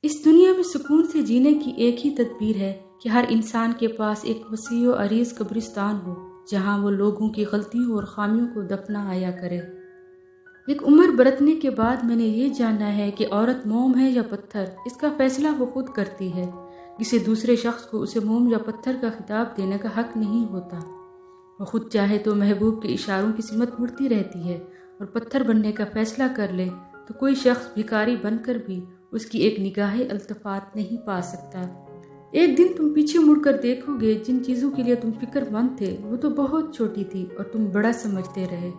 اس دنیا میں سکون سے جینے کی ایک ہی تدبیر ہے کہ ہر انسان کے پاس ایک وسیع و عریض قبرستان ہو جہاں وہ لوگوں کی غلطیوں اور خامیوں کو دفنا آیا کرے۔ ایک عمر برتنے کے بعد میں نے یہ جانا ہے کہ عورت موم ہے یا پتھر، اس کا فیصلہ وہ خود کرتی ہے۔ کسی دوسرے شخص کو اسے موم یا پتھر کا خطاب دینے کا حق نہیں ہوتا۔ وہ خود چاہے تو محبوب کے اشاروں کی سمت مڑتی رہتی ہے اور پتھر بننے کا فیصلہ کر لے تو کوئی شخص بھکاری بن کر بھی اس کی ایک نگاہ التفات نہیں پا سکتا۔ ایک دن تم پیچھے مڑ کر دیکھو گے جن چیزوں کے لیے تم فکر مند تھے وہ تو بہت چھوٹی تھی اور تم بڑا سمجھتے رہے۔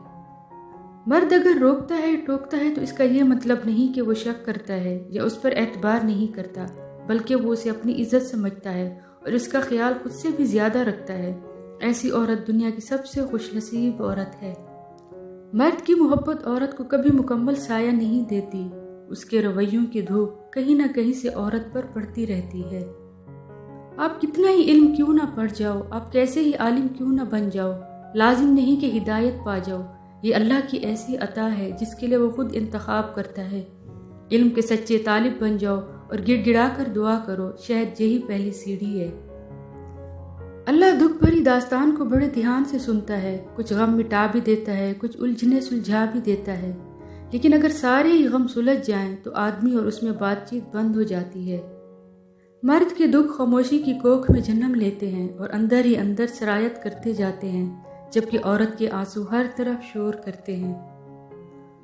مرد اگر روکتا ہے ٹوکتا ہے تو اس کا یہ مطلب نہیں کہ وہ شک کرتا ہے یا اس پر اعتبار نہیں کرتا، بلکہ وہ اسے اپنی عزت سمجھتا ہے اور اس کا خیال خود سے بھی زیادہ رکھتا ہے۔ ایسی عورت دنیا کی سب سے خوش نصیب عورت ہے۔ مرد کی محبت عورت کو کبھی مکمل سایہ نہیں دیتی، اس کے رویوں کی دھوپ کہیں نہ کہیں سے عورت پر پڑتی رہتی ہے۔ آپ کتنا ہی علم کیوں نہ پڑھ جاؤ، آپ کیسے ہی عالم کیوں نہ بن جاؤ، لازم نہیں کہ ہدایت پا جاؤ۔ یہ اللہ کی ایسی عطا ہے جس کے لیے وہ خود انتخاب کرتا ہے۔ علم کے سچے طالب بن جاؤ اور گڑ گڑا کر دعا کرو، شاید یہی پہلی سیڑھی ہے۔ اللہ دکھ بھری داستان کو بڑے دھیان سے سنتا ہے، کچھ غم مٹا بھی دیتا ہے، کچھ الجھنے سلجھا بھی دیتا ہے، لیکن اگر سارے ہی غم سلجھ جائیں تو آدمی اور اس میں بات چیت بند ہو جاتی ہے۔ مرد کے دکھ خاموشی کی کوکھ میں جنم لیتے ہیں اور اندر ہی اندر سرایت کرتے جاتے ہیں، جبکہ عورت کے آنسو ہر طرف شور کرتے ہیں۔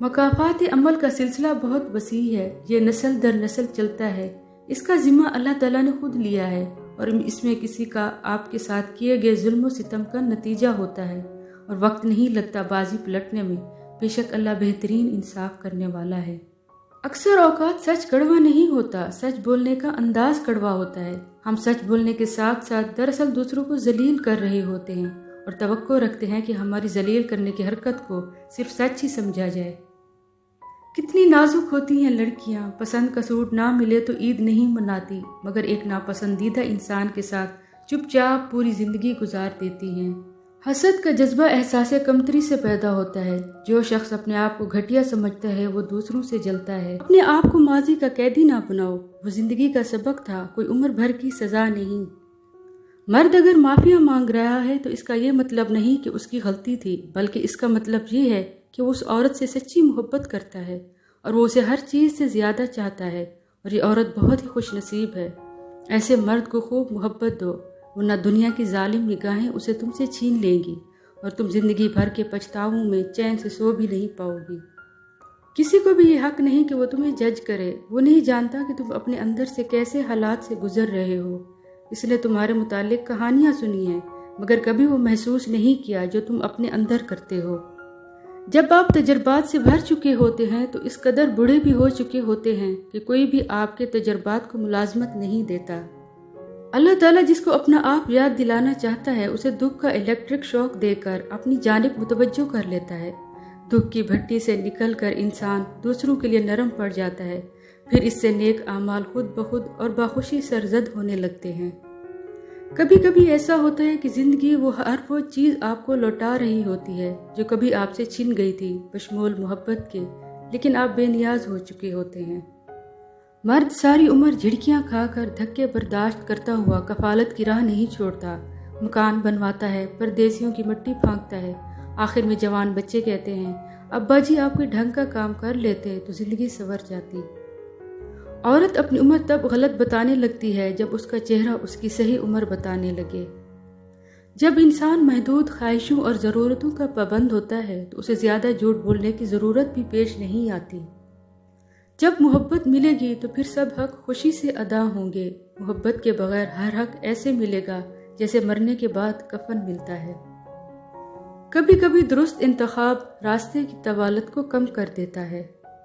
مکافات عمل کا سلسلہ بہت وسیع ہے، یہ نسل در نسل چلتا ہے، اس کا ذمہ اللہ تعالیٰ نے خود لیا ہے اور اس میں کسی کا آپ کے ساتھ کیے گئے ظلم و ستم کا نتیجہ ہوتا ہے اور وقت نہیں لگتا بازی پلٹنے میں، بے شک اللہ بہترین انصاف کرنے والا ہے۔ اکثر اوقات سچ کڑوا نہیں ہوتا، سچ بولنے کا انداز کڑوا ہوتا ہے۔ ہم سچ بولنے کے ساتھ ساتھ دراصل دوسروں کو ذلیل کر رہے ہوتے ہیں اور توقع رکھتے ہیں کہ ہماری ذلیل کرنے کی حرکت کو صرف سچ ہی سمجھا جائے۔ کتنی نازک ہوتی ہیں لڑکیاں، پسند کا سوٹ نہ ملے تو عید نہیں مناتی، مگر ایک ناپسندیدہ انسان کے ساتھ چپ چاپ پوری زندگی گزار دیتی ہیں۔ حسد کا جذبہ احساس کمتری سے پیدا ہوتا ہے۔ جو شخص اپنے آپ کو گھٹیا سمجھتا ہے وہ دوسروں سے جلتا ہے۔ اپنے آپ کو ماضی کا قیدی نہ بناؤ، وہ زندگی کا سبق تھا، کوئی عمر بھر کی سزا نہیں۔ مرد اگر معافیا مانگ رہا ہے تو اس کا یہ مطلب نہیں کہ اس کی غلطی تھی، بلکہ اس کا مطلب یہ ہے کہ وہ اس عورت سے سچی محبت کرتا ہے اور وہ اسے ہر چیز سے زیادہ چاہتا ہے، اور یہ عورت بہت ہی خوش نصیب ہے۔ ایسے مرد کو خوب محبت دو، ورنہ دنیا کی ظالم نگاہیں اسے تم سے چھین لیں گی اور تم زندگی بھر کے پچھتاووں میں چین سے سو بھی نہیں پاؤ گی۔ کسی کو بھی یہ حق نہیں کہ وہ تمہیں جج کرے، وہ نہیں جانتا کہ تم اپنے اندر سے کیسے حالات سے گزر رہے ہو، اس نے تمہارے متعلق کہانیاں سنی ہیں مگر کبھی وہ محسوس نہیں کیا جو تم اپنے اندر کرتے ہو۔ جب آپ تجربات سے بھر چکے ہوتے ہیں تو اس قدر بوڑھے بھی ہو چکے ہوتے ہیں کہ کوئی بھی آپ کے تجربات کو ملازمت نہیں دیتا۔ اللہ تعالیٰ جس کو اپنا آپ یاد دلانا چاہتا ہے اسے دکھ کا الیکٹرک شوق دے کر اپنی جانب متوجہ کر لیتا ہے۔ دکھ کی بھٹی سے نکل کر انسان دوسروں کے لیے نرم پڑ جاتا ہے، پھر اس سے نیک اعمال خود بخود اور باخوشی سرزد ہونے لگتے ہیں۔ کبھی کبھی ایسا ہوتا ہے کہ زندگی ہر وہ چیز آپ کو لوٹا رہی ہوتی ہے جو کبھی آپ سے چھن گئی تھی بشمول محبت کے، لیکن آپ بے نیاز ہو چکے ہوتے ہیں۔ مرد ساری عمر جھڑکیاں کھا کر دھکے برداشت کرتا ہوا کفالت کی راہ نہیں چھوڑتا، مکان بنواتا ہے، پردیسیوں کی مٹی پھانکتا ہے، آخر میں جوان بچے کہتے ہیں ابا جی آپ کوئی ڈھنگ کا کام کر لیتے تو زندگی سنور جاتی۔ عورت اپنی عمر تب غلط بتانے لگتی ہے جب اس کا چہرہ اس کی صحیح عمر بتانے لگے۔ جب انسان محدود خواہشوں اور ضرورتوں کا پابند ہوتا ہے تو اسے زیادہ جھوٹ بولنے کی ضرورت بھی پیش نہیں آتی۔ جب محبت ملے گی تو پھر سب حق خوشی سے ادا ہوں گے۔ محبت کے بغیر ہر حق ایسے ملے گا جیسے مرنے کے بعد کفن ملتا ہے۔ کبھی کبھی درست انتخاب راستے کی طوالت کو کم کر دیتا ہے۔